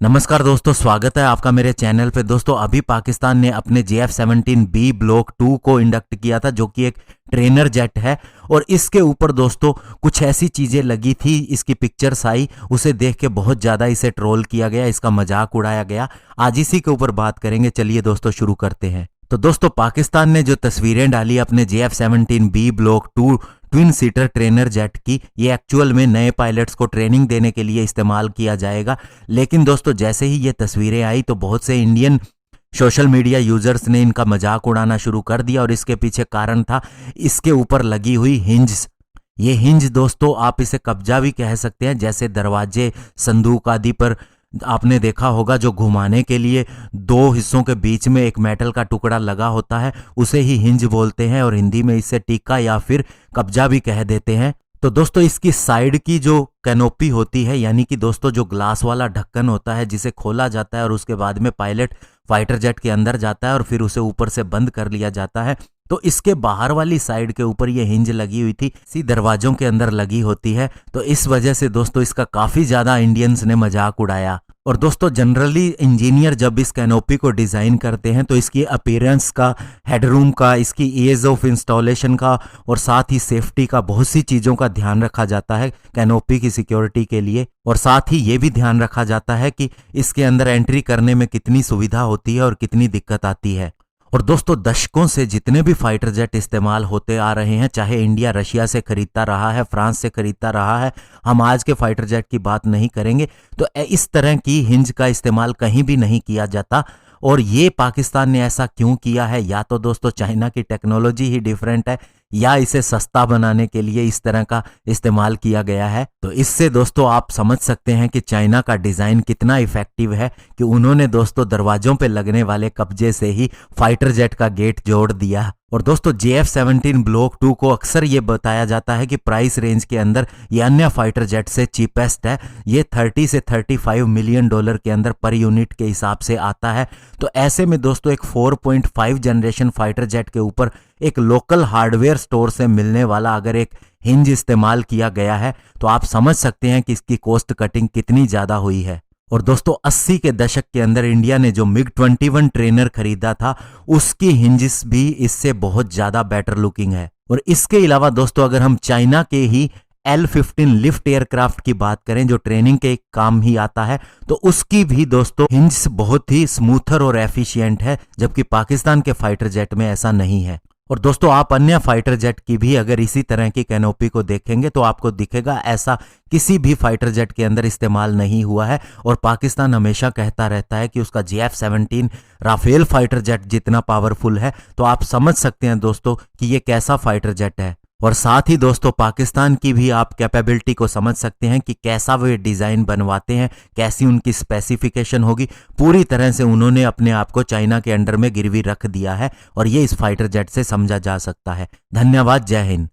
नमस्कार दोस्तों, स्वागत है आपका मेरे चैनल पे। दोस्तों अभी पाकिस्तान ने अपने JF-17B ब्लॉक 2 को इंडक्ट किया था, जो कि एक ट्रेनर जेट है। और इसके ऊपर दोस्तों कुछ ऐसी चीज़ें लगी थी, इसकी पिक्चर्स आई, उसे देख के बहुत ज़्यादा इसे ट्रोल किया गया, इसका मजाक उड़ाया गया। आज इसी के ऊपर बात करेंगे। चलिए दोस्तों शुरू करते हैं। तो दोस्तों पाकिस्तान ने जो तस्वीरें डाली अपने JF-17B block 2 twin seater trainer jet की, ये एक्चुअल में नए पायलट्स को ट्रेनिंग देने के लिए इस्तेमाल किया जाएगा। लेकिन दोस्तों जैसे ही ये तस्वीरें आई तो बहुत से इंडियन सोशल मीडिया यूजर्स ने इनका मजाक उड़ाना शुरू कर दिया। और इसके पीछे कारण था इसके ऊपर लगी हुई हिंज। ये हिंज दोस्तों आप इसे कब्जा भी कह सकते हैं, जैसे दरवाजे, संदूक आदि पर आपने देखा होगा जो घुमाने के लिए दो हिस्सों के बीच में एक मेटल का टुकड़ा लगा होता है, उसे ही हिंज बोलते हैं और हिंदी में इसे टिक्का या फिर कब्जा भी कह देते हैं। तो दोस्तों इसकी साइड की जो कैनोपी होती है, यानी कि दोस्तों जो ग्लास वाला ढक्कन होता है जिसे खोला जाता है और उसके बाद में पायलट फाइटर जेट के अंदर जाता है और फिर उसे ऊपर से बंद कर लिया जाता है, तो इसके बाहर वाली साइड के ऊपर ये हिंज लगी हुई थी, इसी दरवाजों के अंदर लगी होती है। तो इस वजह से दोस्तों इसका काफी ज्यादा इंडियंस ने मजाक उड़ाया। और दोस्तों जनरली इंजीनियर जब इस कैनोपी को डिजाइन करते हैं तो इसकी अपीयरेंस का, हेडरूम का, इसकी ईज ऑफ इंस्टॉलेशन का और साथ ही सेफ्टी का, बहुत सी चीजों का ध्यान रखा जाता है कैनोपी की सिक्योरिटी के लिए। और साथ ही ये भी ध्यान रखा जाता है कि इसके अंदर एंट्री करने में कितनी सुविधा होती है और कितनी दिक्कत आती है। और दोस्तों दशकों से जितने भी फाइटर जेट इस्तेमाल होते आ रहे हैं, चाहे इंडिया रशिया से खरीदता रहा है, फ्रांस से खरीदता रहा है, हम आज के फाइटर जेट की बात नहीं करेंगे, तो इस तरह की हिंज का इस्तेमाल कहीं भी नहीं किया जाता। और ये पाकिस्तान ने ऐसा क्यों किया है? या तो दोस्तों चाइना की टेक्नोलॉजी ही डिफरेंट है, या इसे सस्ता बनाने के लिए इस तरह का इस्तेमाल किया गया है। तो इससे दोस्तों आप समझ सकते हैं कि चाइना का डिजाइन कितना इफेक्टिव है कि उन्होंने दोस्तों दरवाजों पे लगने वाले कब्जे से ही फाइटर जेट का गेट जोड़ दिया। और दोस्तों JF-17 ब्लॉक 2 को अक्सर ये बताया जाता है कि प्राइस रेंज के अंदर ये अन्य फाइटर जेट से चीपेस्ट है। ये 30 से 35 मिलियन डॉलर के अंदर पर यूनिट के हिसाब से आता है। तो ऐसे में दोस्तों एक 4.5 जनरेशन फाइटर जेट के ऊपर एक लोकल हार्डवेयर स्टोर से मिलने वाला अगर एक हिंज इस्तेमाल किया गया है तो आप समझ सकते हैं कि इसकी कॉस्ट कटिंग कितनी ज्यादा हुई है। और दोस्तों 80 के दशक के अंदर इंडिया ने जो MiG-21 ट्रेनर खरीदा था, उसकी हिंजिस भी इससे बहुत ज्यादा बेटर लुकिंग है। और इसके अलावा दोस्तों अगर हम चाइना के ही L-15 लिफ्ट एयरक्राफ्ट की बात करें, जो ट्रेनिंग के काम ही आता है, तो उसकी भी दोस्तों हिंज बहुत ही स्मूथर और एफिशिएंट है, जबकि पाकिस्तान के फाइटर जेट में ऐसा नहीं है। और दोस्तों आप अन्य फाइटर जेट की भी अगर इसी तरह की कैनोपी को देखेंगे तो आपको दिखेगा ऐसा किसी भी फाइटर जेट के अंदर इस्तेमाल नहीं हुआ है। और पाकिस्तान हमेशा कहता रहता है कि उसका JF-17 राफेल फाइटर जेट जितना पावरफुल है। तो आप समझ सकते हैं दोस्तों कि ये कैसा फाइटर जेट है। और साथ ही दोस्तों पाकिस्तान की भी आप कैपेबिलिटी को समझ सकते हैं कि कैसा वे डिज़ाइन बनवाते हैं, कैसी उनकी स्पेसिफिकेशन होगी। पूरी तरह से उन्होंने अपने आप को चाइना के अंडर में गिरवी रख दिया है और ये इस फाइटर जेट से समझा जा सकता है। धन्यवाद, जय हिंद।